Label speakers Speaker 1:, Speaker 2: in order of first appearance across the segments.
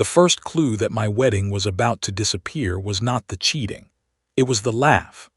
Speaker 1: The first clue that my wedding was about to disappear was not the cheating. It was the laugh.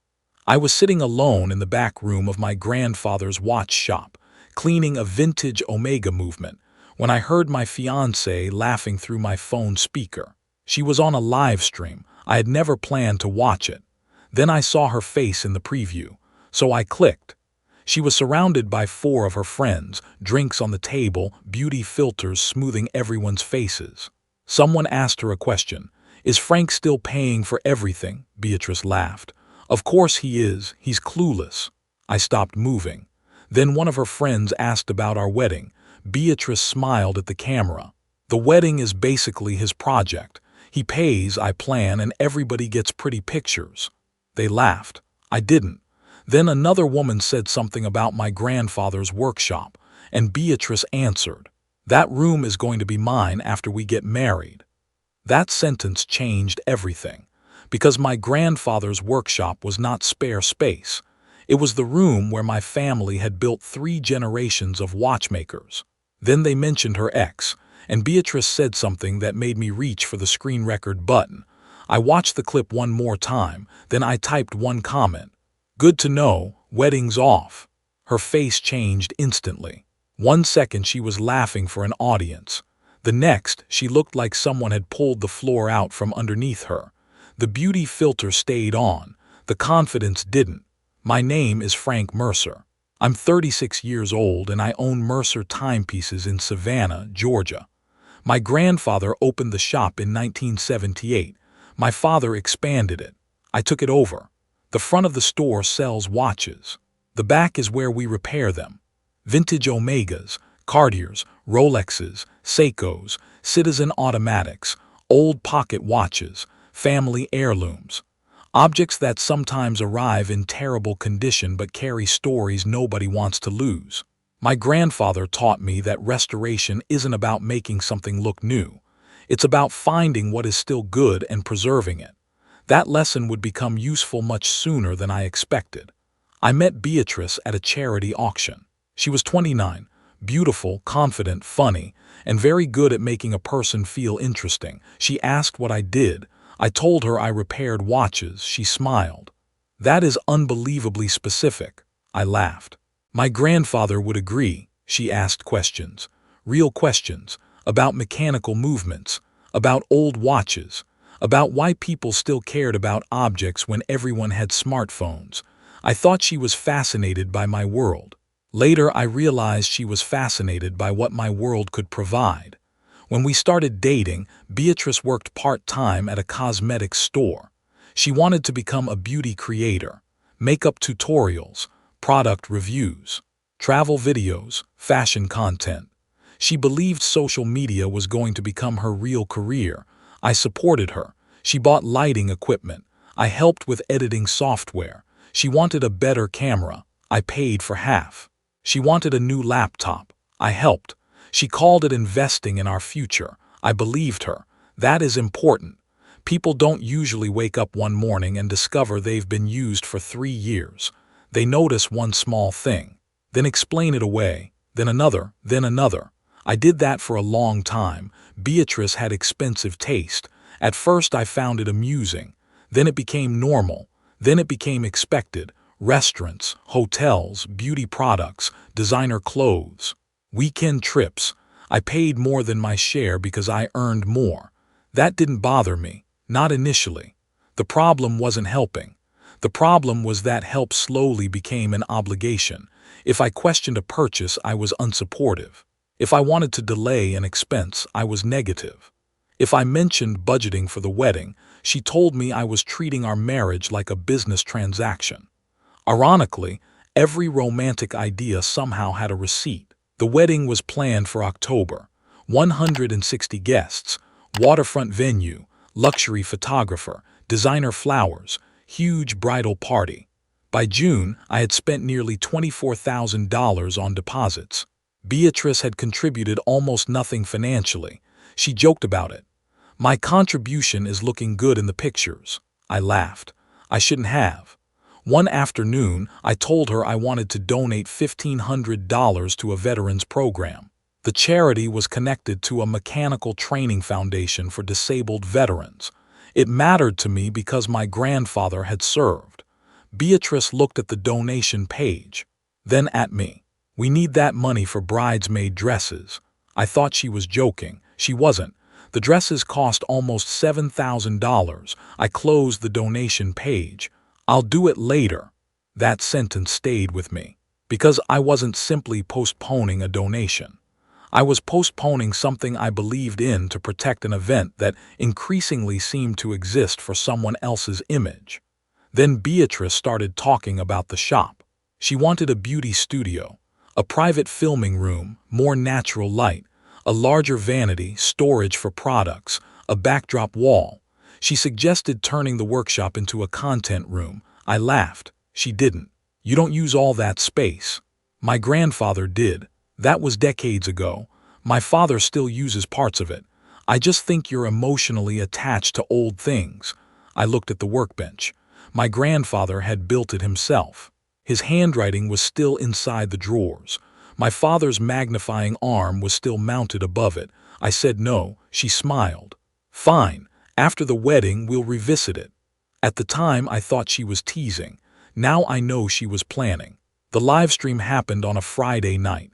Speaker 1: I was sitting alone in the back room of my grandfather's watch shop, cleaning a vintage Omega movement, when I heard my fiancée laughing through my phone speaker. She was on a live stream. I had never planned to watch it. Then I saw her face in the preview, so I clicked. She was surrounded by 4 of her friends, drinks on the table, beauty filters smoothing everyone's faces. Someone asked her a question. "Is Frank still paying for everything?" Beatrice laughed. "Of course he is. He's clueless." I stopped moving. Then one of her friends asked about our wedding. Beatrice smiled at the camera. "The wedding is basically his project. He pays, I plan, and everybody gets pretty pictures." They laughed. I didn't. Then another woman said something about my grandfather's workshop, and Beatrice answered, "That room is going to be mine after we get married." That sentence changed everything, because my grandfather's workshop was not spare space. It was the room where my family had built 3 generations of watchmakers. Then they mentioned her ex, and Beatrice said something that made me reach for the screen record button. I watched the clip one more time, then I typed one comment. "Good to know, wedding's off." Her face changed instantly. 1 second she was laughing for an audience. The next, she looked like someone had pulled the floor out from underneath her. The beauty filter stayed on. The confidence didn't. My name is Frank Mercer. I'm 36 years old and I own Mercer timepieces in Savannah, Georgia. My grandfather opened the shop in 1978. My father expanded it. I took it over. The front of the store sells watches. The back is where we repair them. Vintage Omegas, Cartiers, Rolexes, Seikos, Citizen automatics, old pocket watches, family heirlooms. Objects that sometimes arrive in terrible condition but carry stories nobody wants to lose. My grandfather taught me that restoration isn't about making something look new. It's about finding what is still good and preserving it. That lesson would become useful much sooner than I expected. I met Beatrice at a charity auction. She was 29, beautiful, confident, funny, and very good at making a person feel interesting. She asked what I did. I told her I repaired watches. She smiled. "That is unbelievably specific." I laughed. "My grandfather would agree." She asked questions. Real questions. About mechanical movements. About old watches. About why people still cared about objects when everyone had smartphones. I thought she was fascinated by my world. Later, I realized she was fascinated by what my world could provide. When we started dating, Beatrice worked part-time at a cosmetics store. She wanted to become a beauty creator, makeup tutorials, product reviews, travel videos, fashion content. She believed social media was going to become her real career. I supported her. She bought lighting equipment. I helped with editing software. She wanted a better camera. I paid for half. She wanted a new laptop. I helped. She called it investing in our future. I believed her. That is important. People don't usually wake up one morning and discover they've been used for 3 years. They notice one small thing, then explain it away, then another, then another. I did that for a long time. Beatrice had expensive taste. At first I found it amusing. Then it became normal. Then it became expected. Restaurants, hotels, beauty products, designer clothes. Weekend trips. I paid more than my share because I earned more. That didn't bother me, not initially. The problem wasn't helping. The problem was that help slowly became an obligation. If I questioned a purchase, I was unsupportive. If I wanted to delay an expense, I was negative. If I mentioned budgeting for the wedding, she told me I was treating our marriage like a business transaction. Ironically, every romantic idea somehow had a receipt. The wedding was planned for October. 160 guests, waterfront venue, luxury photographer, designer flowers, huge bridal party. By June, I had spent nearly $24,000 on deposits. Beatrice had contributed almost nothing financially. She joked about it. "My contribution is looking good in the pictures." I laughed. I shouldn't have. One afternoon, I told her I wanted to donate $1,500 to a veterans program. The charity was connected to a mechanical training foundation for disabled veterans. It mattered to me because my grandfather had served. Beatrice looked at the donation page, then at me. "We need that money for bridesmaid dresses." I thought she was joking. She wasn't. The dresses cost almost $7,000. I closed the donation page. "I'll do it later." That sentence stayed with me, because I wasn't simply postponing a donation. I was postponing something I believed in to protect an event that increasingly seemed to exist for someone else's image. Then Beatrice started talking about the shop. She wanted a beauty studio, a private filming room, more natural light, a larger vanity, storage for products, a backdrop wall. She suggested turning the workshop into a content room. I laughed. She didn't. "You don't use all that space." "My grandfather did. That was decades ago. My father still uses parts of it. I just think you're emotionally attached to old things." I looked at the workbench. My grandfather had built it himself. His handwriting was still inside the drawers. My father's magnifying arm was still mounted above it. I said no. She smiled. "Fine. After the wedding, we'll revisit it." At the time, I thought she was teasing. Now I know she was planning. The live stream happened on a Friday night.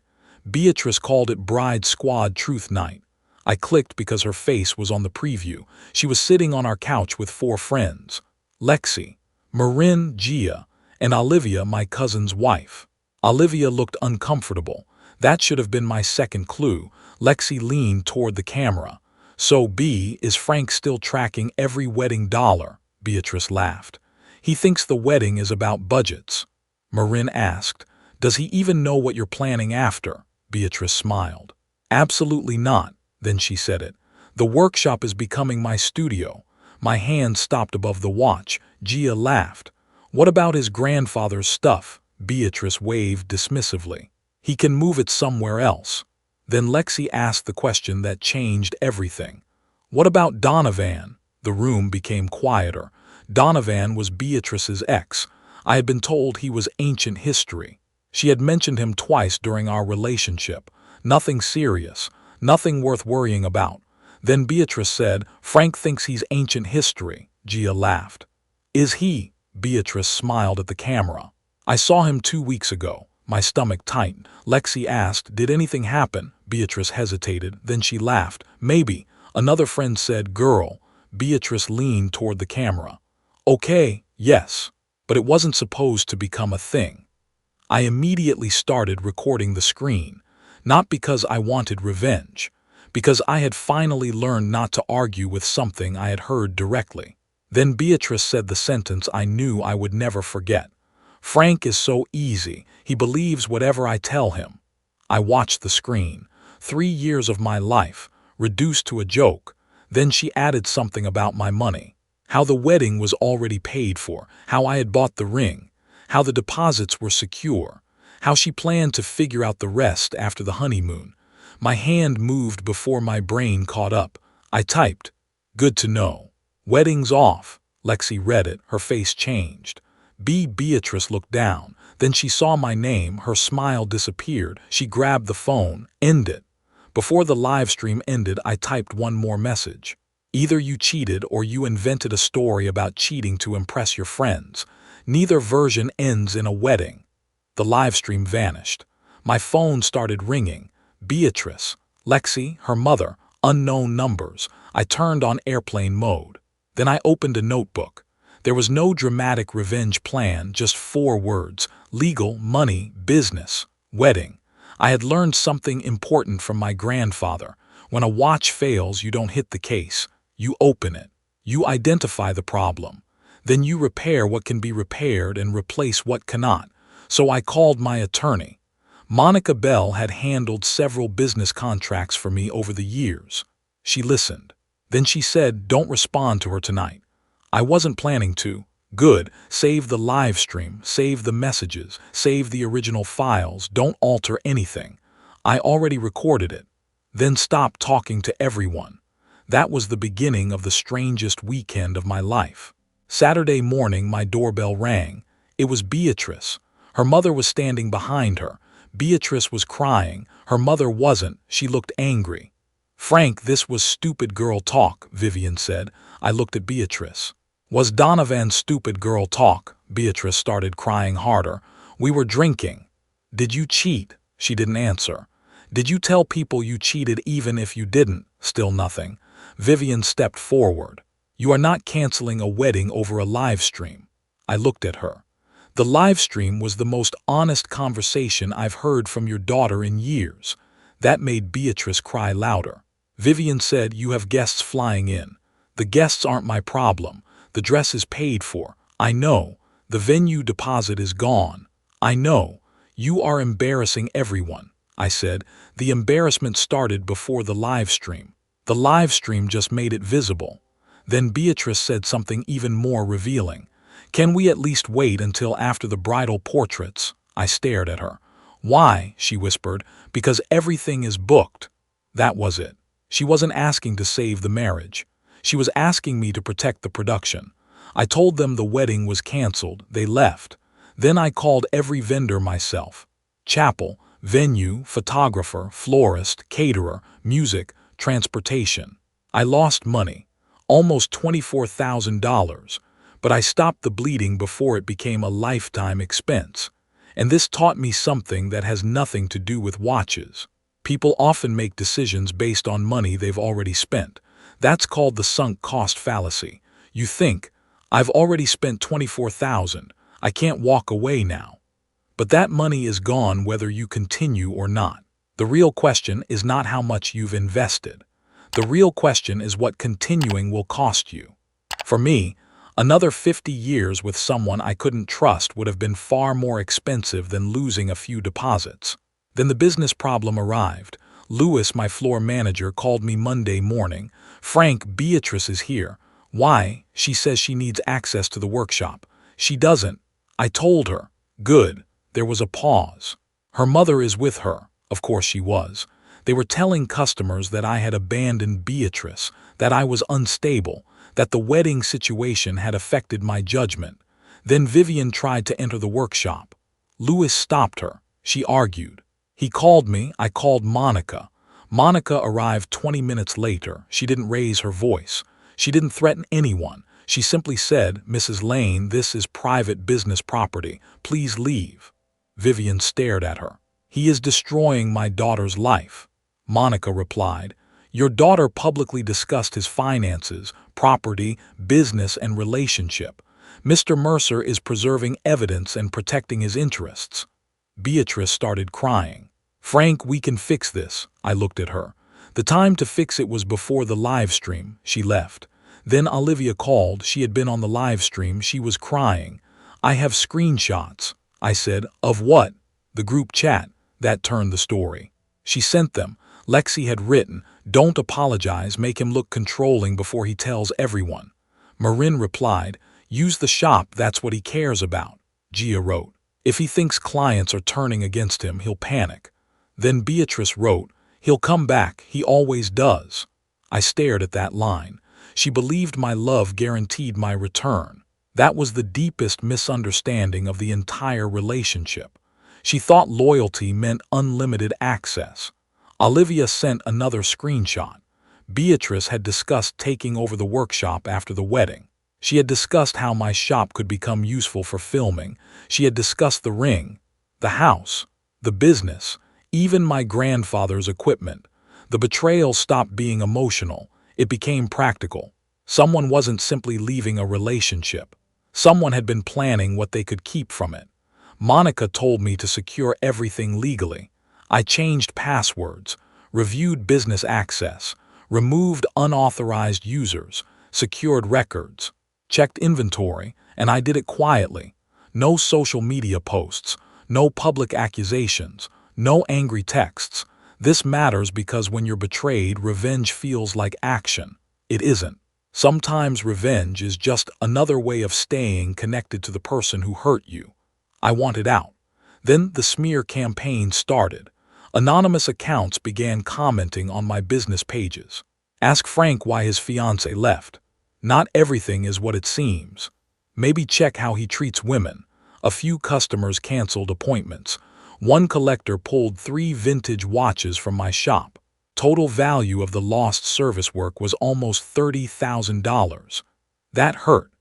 Speaker 1: Beatrice called it Bride Squad Truth Night. I clicked because her face was on the preview. She was sitting on our couch with 4 friends: Lexi, Marin, Gia, and Olivia, my cousin's wife. Olivia looked uncomfortable. That should have been my second clue. Lexi leaned toward the camera. "So B, is Frank still tracking every wedding dollar?" Beatrice laughed. "He thinks the wedding is about budgets." Marin asked, "Does he even know what you're planning after?" Beatrice smiled. "Absolutely not." Then she said it. "The workshop is becoming my studio." My hand stopped above the watch. Gia laughed. "What about his grandfather's stuff?" Beatrice waved dismissively. "He can move it somewhere else." Then Lexi asked the question that changed everything. "What about Donovan?" The room became quieter. Donovan was Beatrice's ex. I had been told he was ancient history. She had mentioned him twice during our relationship. Nothing serious, nothing worth worrying about. Then Beatrice said, "Frank thinks he's ancient history." Gia laughed. "Is he?" Beatrice smiled at the camera. "I saw him 2 weeks ago." My stomach tightened. Lexi asked, "Did anything happen?" Beatrice hesitated, then she laughed. "Maybe." Another friend said, "Girl." Beatrice leaned toward the camera. "Okay, yes. But it wasn't supposed to become a thing." I immediately started recording the screen, not because I wanted revenge, because I had finally learned not to argue with something I had heard directly. Then Beatrice said the sentence I knew I would never forget. "Frank is so easy. He believes whatever I tell him." I watched the screen. 3 years of my life, reduced to a joke. Then she added something about my money. How the wedding was already paid for, how I had bought the ring, how the deposits were secure, how she planned to figure out the rest after the honeymoon. My hand moved before my brain caught up. I typed, "Good to know. Wedding's off." Lexi read it. Her face changed. Beatrice looked down. Then she saw my name. Her smile disappeared. She grabbed the phone. "End it." Before the live stream ended, I typed one more message. "Either you cheated or you invented a story about cheating to impress your friends. Neither version ends in a wedding." The live stream vanished. My phone started ringing. Beatrice, Lexi, her mother, unknown numbers. I turned on airplane mode. Then I opened a notebook. There was no dramatic revenge plan, just 4 words: legal, money, business, wedding. I had learned something important from my grandfather. When a watch fails, you don't hit the case. You open it. You identify the problem. Then you repair what can be repaired and replace what cannot. So I called my attorney. Monica Bell had handled several business contracts for me over the years. She listened. Then she said, "Don't respond to her tonight." I wasn't planning to. "Good. Save the live stream, save the messages, save the original files, don't alter anything. I already recorded it." Then stop talking to everyone. That was the beginning of the strangest weekend of my life. Saturday morning, my doorbell rang. It was Beatrice. Her mother was standing behind her. Beatrice was crying. Her mother wasn't. She looked angry. "Frank, this was stupid girl talk," Vivian said. I looked at Beatrice. "Was Donovan stupid girl talk?" Beatrice started crying harder. "We were drinking." "Did you cheat?" She didn't answer. "Did you tell people you cheated even if you didn't?" Still nothing. Vivian stepped forward. "You are not canceling a wedding over a live stream." I looked at her. "The live stream was the most honest conversation I've heard from your daughter in years." That made Beatrice cry louder. Vivian said, "You have guests flying in." "The guests aren't my problem. The dress is paid for." "I know. The venue deposit is gone." "I know. You are embarrassing everyone." I said, "The embarrassment started before the live stream. The live stream just made it visible." Then Beatrice said something even more revealing. "Can we at least wait until after the bridal portraits?" I stared at her. "Why?" she whispered. "Because everything is booked." That was it. She wasn't asking to save the marriage. She was asking me to protect the production. I told them the wedding was canceled. They left. Then I called every vendor myself. Chapel, venue, photographer, florist, caterer, music, transportation. I lost money, almost $24,000, but I stopped the bleeding before it became a lifetime expense. And this taught me something that has nothing to do with watches. People often make decisions based on money they've already spent. That's called the sunk cost fallacy. You think, "I've already spent $24,000. I can't walk away now." But that money is gone whether you continue or not. The real question is not how much you've invested. The real question is what continuing will cost you. For me, another 50 years with someone I couldn't trust would have been far more expensive than losing a few deposits. Then the business problem arrived. Louis, my floor manager, called me Monday morning. "Frank, Beatrice is here." "Why?" "She says she needs access to the workshop." "She doesn't." I told her. "Good." There was a pause. "Her mother is with her." Of course she was. They were telling customers that I had abandoned Beatrice, that I was unstable, that the wedding situation had affected my judgment. Then Vivian tried to enter the workshop. Louis stopped her. She argued. He called me. I called Monica. Monica arrived 20 minutes later. She didn't raise her voice. She didn't threaten anyone. She simply said, "Mrs. Lane, this is private business property. Please leave." Vivian stared at her. "He is destroying my daughter's life." Monica replied, "Your daughter publicly discussed his finances, property, business, and relationship. Mr. Mercer is preserving evidence and protecting his interests." Beatrice started crying. "Frank, we can fix this." I looked at her. The time to fix it was before the live stream. She left. Then Olivia called. She had been on the live stream. She was crying. "I have screenshots." I said, "Of what?" "The group chat." That turned the story. She sent them. Lexi had written, "Don't apologize, make him look controlling before he tells everyone." Marin replied, "Use the shop, that's what he cares about." Gia wrote, "If he thinks clients are turning against him, he'll panic." Then Beatrice wrote, "He'll come back, he always does." I stared at that line. She believed my love guaranteed my return. That was the deepest misunderstanding of the entire relationship. She thought loyalty meant unlimited access. Olivia sent another screenshot. Beatrice had discussed taking over the workshop after the wedding. She had discussed how my shop could become useful for filming. She had discussed the ring, the house, the business, even my grandfather's equipment. The betrayal stopped being emotional. It became practical. Someone wasn't simply leaving a relationship. Someone had been planning what they could keep from it. Monica told me to secure everything legally. I changed passwords, reviewed business access, removed unauthorized users, secured records, checked inventory, and I did it quietly. No social media posts, no public accusations, no angry texts. This matters because when you're betrayed, revenge feels like action. It isn't. Sometimes revenge is just another way of staying connected to the person who hurt you. I wanted out. Then the smear campaign started. Anonymous accounts began commenting on my business pages. Ask Frank why his fiancée left. Not everything is what it seems. Maybe check how he treats women. A few customers canceled appointments. One collector pulled 3 vintage watches from my shop. Total value of the lost service work was almost $30,000. That hurt,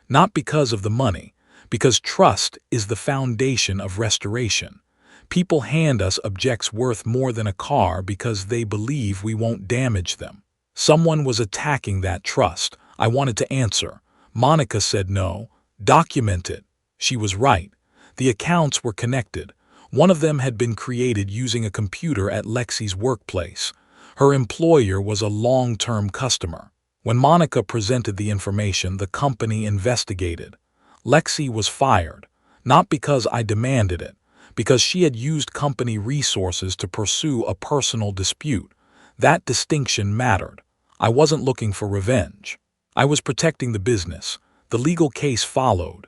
Speaker 1: not because of the money, because trust is the foundation of restoration. People hand us objects worth more than a car because they believe we won't damage them. Someone was attacking that trust. I wanted to answer. Monica said no. Document it. She was right. The accounts were connected. One of them had been created using a computer at Lexi's workplace. Her employer was a long-term customer. When Monica presented the information, the company investigated. Lexi was fired, not because I demanded it, because she had used company resources to pursue a personal dispute. That distinction mattered. I wasn't looking for revenge. I was protecting the business. The legal case followed.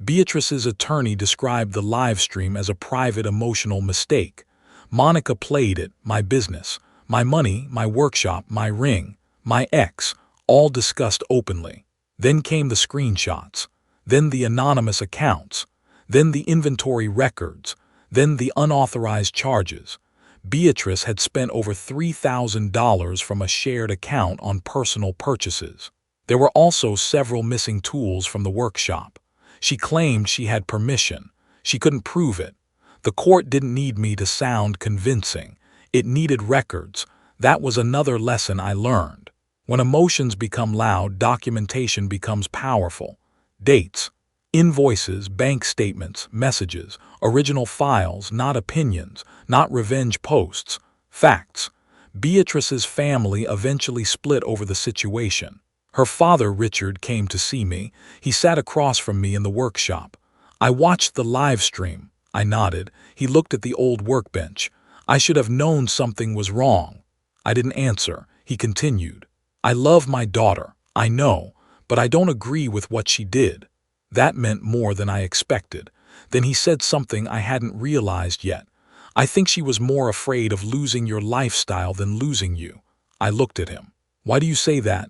Speaker 1: Beatrice's attorney described the live stream as a private emotional mistake. Monica played it, my business, my money, my workshop, my ring, my ex, all discussed openly. Then came the screenshots. Then the anonymous accounts. Then the inventory records. Then the unauthorized charges. Beatrice had spent over $3,000 from a shared account on personal purchases. There were also several missing tools from the workshop. She claimed she had permission. She couldn't prove it. The court didn't need me to sound convincing. It needed records. That was another lesson I learned. When emotions become loud, documentation becomes powerful. Dates, invoices, bank statements, messages, original files, not opinions, not revenge posts, facts. Beatrice's family eventually split over the situation. Her father, Richard, came to see me. He sat across from me in the workshop. I watched the live stream. I nodded. He looked at the old workbench. I should have known something was wrong. I didn't answer. He continued. I love my daughter, I know, but I don't agree with what she did. That meant more than I expected. Then he said something I hadn't realized yet. I think she was more afraid of losing your lifestyle than losing you. I looked at him. Why do you say that?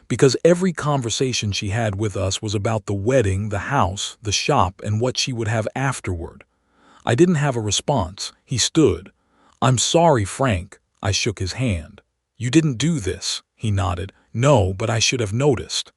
Speaker 1: Because every conversation she had with us was about the wedding, the house, the shop, and what she would have afterward. I didn't have a response. He stood. I'm sorry, Frank. I shook his hand. You didn't do this. He nodded. No, but I should have noticed.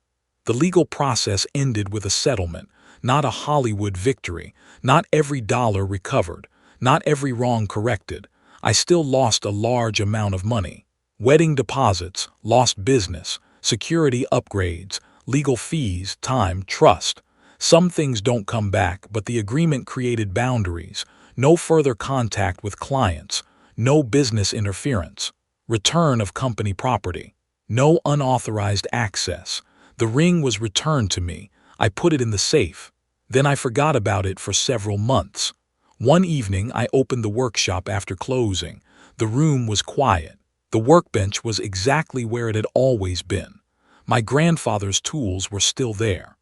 Speaker 1: The legal process ended with a settlement, not a Hollywood victory, not every dollar recovered, not every wrong corrected. I still lost a large amount of money. Wedding deposits, lost business, security upgrades, legal fees, time, trust. Some things don't come back, but the agreement created boundaries. No further contact with clients, no business interference, return of company property, no unauthorized access. The ring was returned to me. I put it in the safe. Then I forgot about it for several months. One evening, I opened the workshop after closing. The room was quiet. The workbench was exactly where it had always been. My grandfather's tools were still there.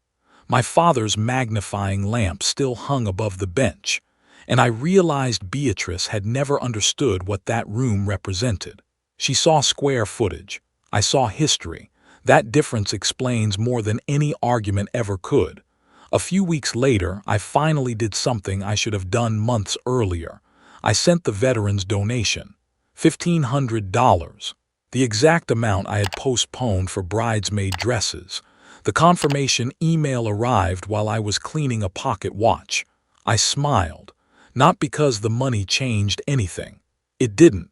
Speaker 1: My father's magnifying lamp still hung above the bench. And I realized Beatrice had never understood what that room represented. She saw square footage. I saw history. That difference explains more than any argument ever could. A few weeks later, I finally did something I should have done months earlier. I sent the veterans' donation. $1,500. The exact amount I had postponed for bridesmaid dresses. The confirmation email arrived while I was cleaning a pocket watch. I smiled. Not because the money changed anything. It didn't.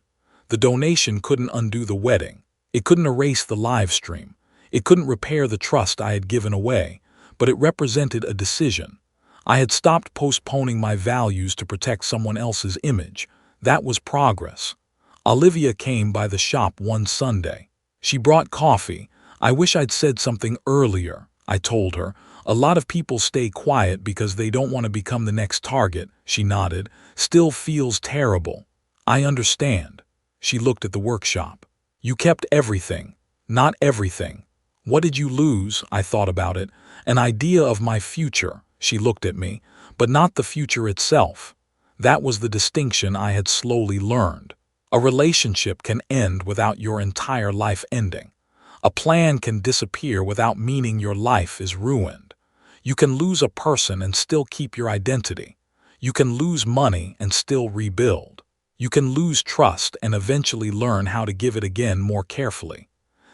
Speaker 1: The donation couldn't undo the wedding. It couldn't erase the live stream. It couldn't repair the trust I had given away, but it represented a decision. I had stopped postponing my values to protect someone else's image. That was progress. Olivia came by the shop one Sunday. She brought coffee. I wish I'd said something earlier, I told her. A lot of people stay quiet because they don't want to become the next target, she nodded. Still feels terrible. I understand. She looked at the workshop. You kept everything. Not everything. What did you lose? I thought about it. An idea of my future, she looked at me, but not the future itself. That was the distinction I had slowly learned. A relationship can end without your entire life ending. A plan can disappear without meaning your life is ruined. You can lose a person and still keep your identity. You can lose money and still rebuild. You can lose trust and eventually learn how to give it again more carefully.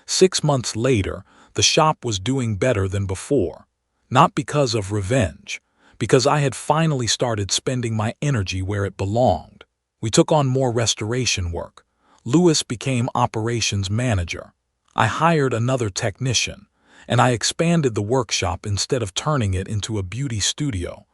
Speaker 1: 6 months later, the shop was doing better than before. Not because of revenge, because I had finally started spending my energy where it belonged. We took on more restoration work. Lewis became operations manager. I hired another technician, and I expanded the workshop instead of turning it into a beauty studio.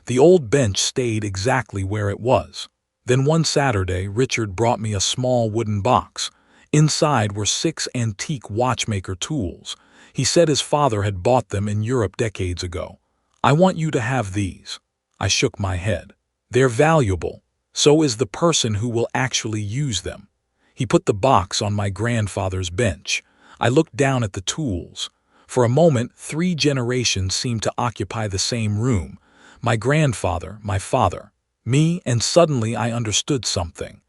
Speaker 1: The old bench stayed exactly where it was. Then one Saturday, Richard brought me a small wooden box. Inside were 6 antique watchmaker tools. He said his father had bought them in Europe decades ago. "I want you to have these." I shook my head. "They're valuable. So is the person who will actually use them." He put the box on my grandfather's bench. I looked down at the tools. For a moment, 3 generations seemed to occupy the same room. My grandfather, my father, me, and suddenly I understood something.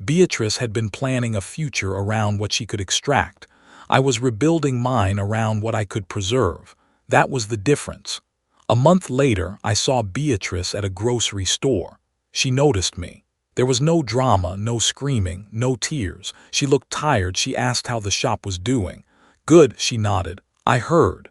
Speaker 1: Beatrice had been planning a future around what she could extract. I was rebuilding mine around what I could preserve. That was the difference. A month later, I saw Beatrice at a grocery store. She noticed me. There was no drama, no screaming, no tears. She looked tired. She asked how the shop was doing. "Good," she nodded. "I heard."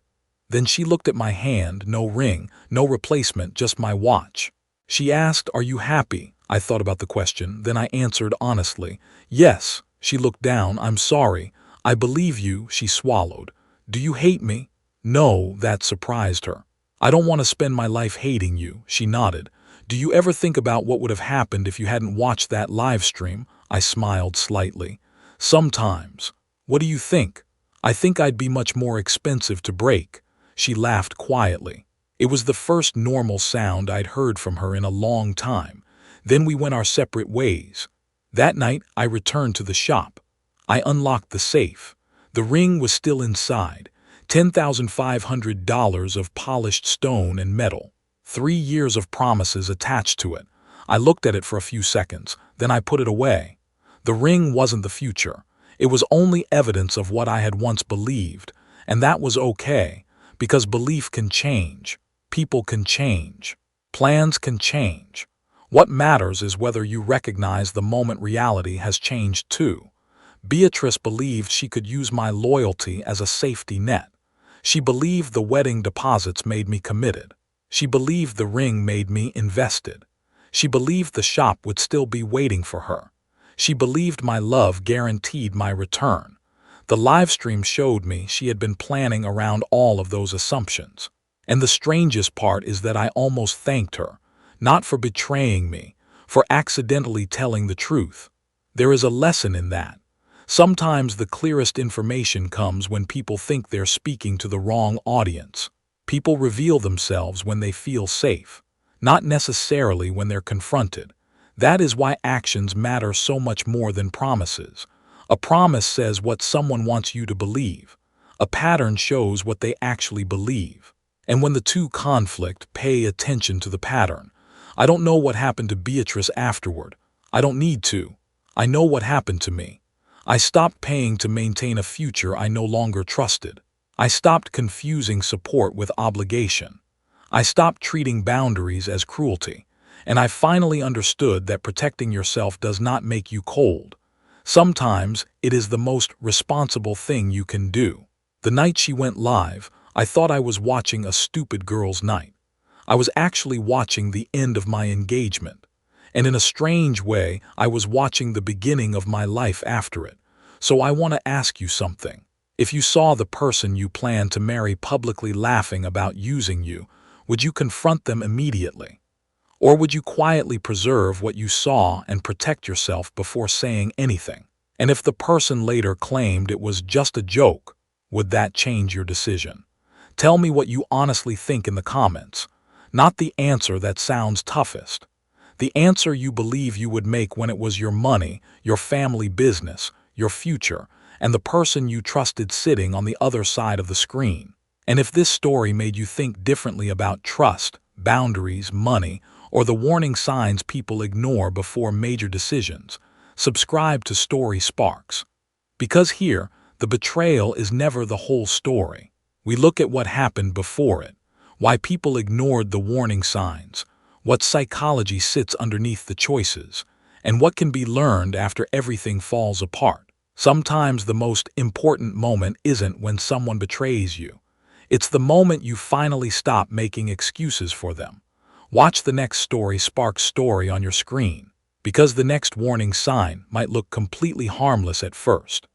Speaker 1: Then she looked at my hand, no ring, no replacement, just my watch. She asked, "Are you happy?" I thought about the question, then I answered honestly, "Yes." She looked down. "I'm sorry." "I believe you," she swallowed. "Do you hate me?" "No," that surprised her. "I don't want to spend my life hating you," she nodded. "Do you ever think about what would have happened if you hadn't watched that live stream?" I smiled slightly. "Sometimes." "What do you think?" "I think I'd be much more expensive to break." She laughed quietly. It was the first normal sound I'd heard from her in a long time. Then we went our separate ways. That night, I returned to the shop. I unlocked the safe. The ring was still inside. $10,500 of polished stone and metal. 3 years of promises attached to it. I looked at it for a few seconds, then I put it away. The ring wasn't the future. It was only evidence of what I had once believed, and that was okay, because belief can change. People can change. Plans can change. What matters is whether you recognize the moment reality has changed too. Beatrice believed she could use my loyalty as a safety net. She believed the wedding deposits made me committed. She believed the ring made me invested. She believed the shop would still be waiting for her. She believed my love guaranteed my return. The live stream showed me she had been planning around all of those assumptions. And the strangest part is that I almost thanked her, not for betraying me, for accidentally telling the truth. There is a lesson in that. Sometimes the clearest information comes when people think they're speaking to the wrong audience. People reveal themselves when they feel safe, not necessarily when they're confronted. That is why actions matter so much more than promises. A promise says what someone wants you to believe. A pattern shows what they actually believe. And when the two conflict, pay attention to the pattern. I don't know what happened to Beatrice afterward. I don't need to. I know what happened to me. I stopped paying to maintain a future I no longer trusted. I stopped confusing support with obligation. I stopped treating boundaries as cruelty. And I finally understood that protecting yourself does not make you cold. Sometimes it is the most responsible thing you can do. The night she went live, I thought I was watching a stupid girl's night. I was actually watching the end of my engagement. And in a strange way, I was watching the beginning of my life after it. So I want to ask you something. If you saw the person you plan to marry publicly laughing about using you, would you confront them immediately? Or would you quietly preserve what you saw and protect yourself before saying anything? And if the person later claimed it was just a joke, would that change your decision? Tell me what you honestly think in the comments. Not the answer that sounds toughest. The answer you believe you would make when it was your money, your family business, your future, and the person you trusted sitting on the other side of the screen. And if this story made you think differently about trust, boundaries, money, or the warning signs people ignore before major decisions, subscribe to Story Sparks. Because here, the betrayal is never the whole story. We look at what happened before it, why people ignored the warning signs, what psychology sits underneath the choices, and what can be learned after everything falls apart. Sometimes the most important moment isn't when someone betrays you. It's the moment you finally stop making excuses for them. Watch the next story on your screen, because the next warning sign might look completely harmless at first.